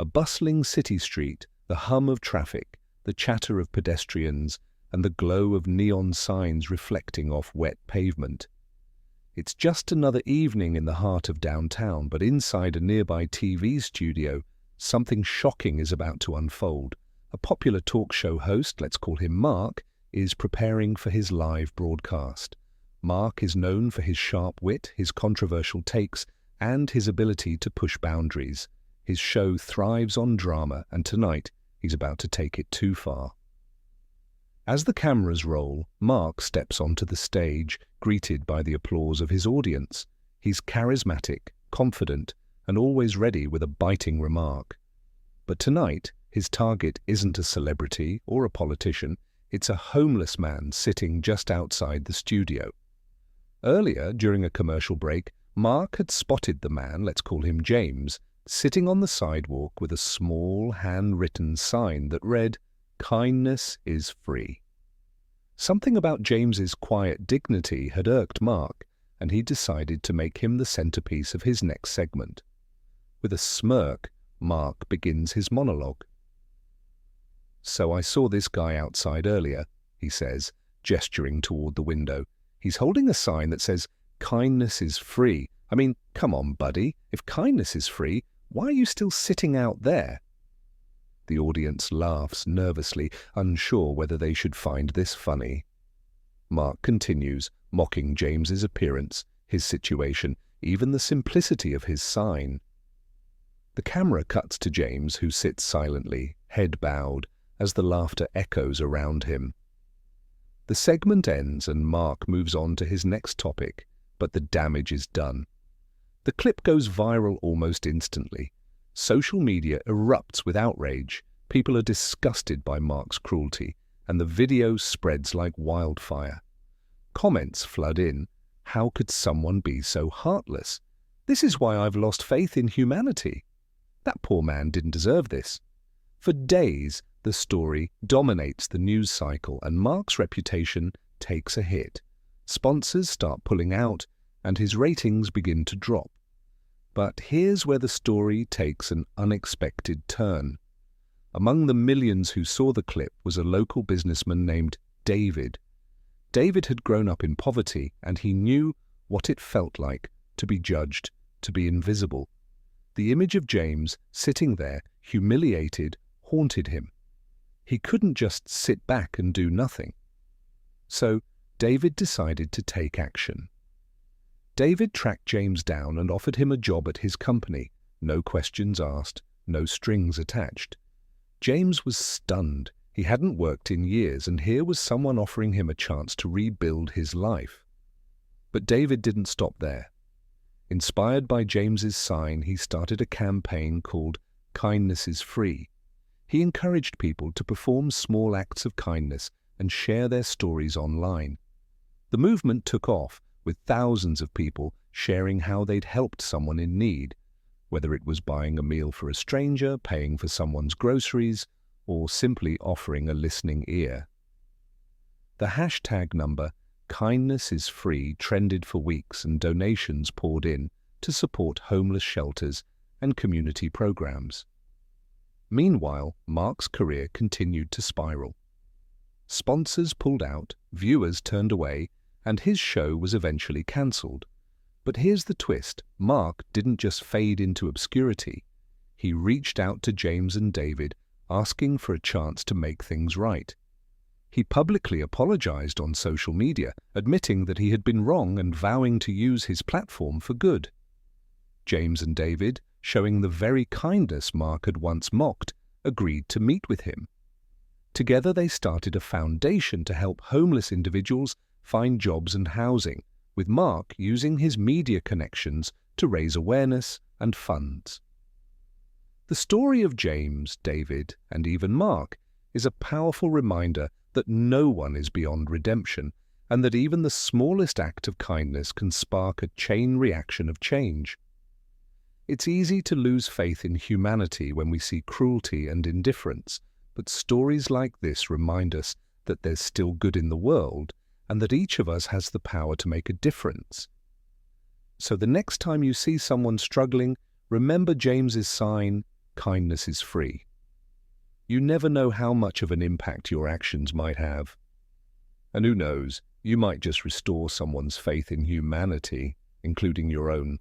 A bustling city street, the hum of traffic, the chatter of pedestrians, and the glow of neon signs reflecting off wet pavement. It's just another evening in the heart of downtown, but inside a nearby TV studio, something shocking is about to unfold. A popular talk show host, let's call him Mark, is preparing for his live broadcast. Mark is known for his sharp wit, his controversial takes, and his ability to push boundaries. His show thrives on drama, and tonight he's about to take it too far. As the cameras roll, Mark steps onto the stage, greeted by the applause of his audience. He's charismatic, confident, and always ready with a biting remark. But tonight, his target isn't a celebrity or a politician, it's a homeless man sitting just outside the studio. Earlier, during a commercial break, Mark had spotted the man, let's call him James, sitting on the sidewalk with a small handwritten sign that read, "Kindness is free." Something about James's quiet dignity had irked Mark, and he decided to make him the centerpiece of his next segment. With a smirk, Mark begins his monologue. "So I saw this guy outside earlier," he says, gesturing toward the window. "He's holding a sign that says, 'Kindness is free.' I mean, come on, buddy. If kindness is free, why are you still sitting out there?" The audience laughs nervously, unsure whether they should find this funny. Mark continues, mocking James's appearance, his situation, even the simplicity of his sign. The camera cuts to James, who sits silently, head bowed, as the laughter echoes around him. The segment ends and Mark moves on to his next topic, but the damage is done. The clip goes viral almost instantly. Social media erupts with outrage. People are disgusted by Mark's cruelty, and the video spreads like wildfire. Comments flood in. "How could someone be so heartless? This is why I've lost faith in humanity. That poor man didn't deserve this." For days, the story dominates the news cycle, and Mark's reputation takes a hit. Sponsors start pulling out, and his ratings begin to drop. But here's where the story takes an unexpected turn. Among the millions who saw the clip was a local businessman named David. David had grown up in poverty, and he knew what it felt like to be judged, to be invisible. The image of James sitting there, humiliated, haunted him. He couldn't just sit back and do nothing. So David decided to take action. David tracked James down and offered him a job at his company. No questions asked, no strings attached. James was stunned. He hadn't worked in years, and here was someone offering him a chance to rebuild his life. But David didn't stop there. Inspired by James's sign, he started a campaign called "Kindness is Free." He encouraged people to perform small acts of kindness and share their stories online. The movement took off, with thousands of people sharing how they'd helped someone in need, whether it was buying a meal for a stranger, paying for someone's groceries, or simply offering a listening ear. The hashtag number, "Kindness is Free," trended for weeks, and donations poured in to support homeless shelters and community programs. Meanwhile, Mark's career continued to spiral. Sponsors pulled out, viewers turned away, and his show was eventually cancelled. But here's the twist. Mark didn't just fade into obscurity. He reached out to James and David, asking for a chance to make things right. He publicly apologized on social media, admitting that he had been wrong and vowing to use his platform for good. James and David, showing the very kindness Mark had once mocked, agreed to meet with him. Together they started a foundation to help homeless individuals find jobs and housing, with Mark using his media connections to raise awareness and funds. The story of James, David, and even Mark is a powerful reminder that no one is beyond redemption, and that even the smallest act of kindness can spark a chain reaction of change. It's easy to lose faith in humanity when we see cruelty and indifference, but stories like this remind us that there's still good in the world, and that each of us has the power to make a difference. So the next time you see someone struggling, remember James's sign, kindness is free. You never know how much of an impact your actions might have. And who knows, you might just restore someone's faith in humanity, including your own.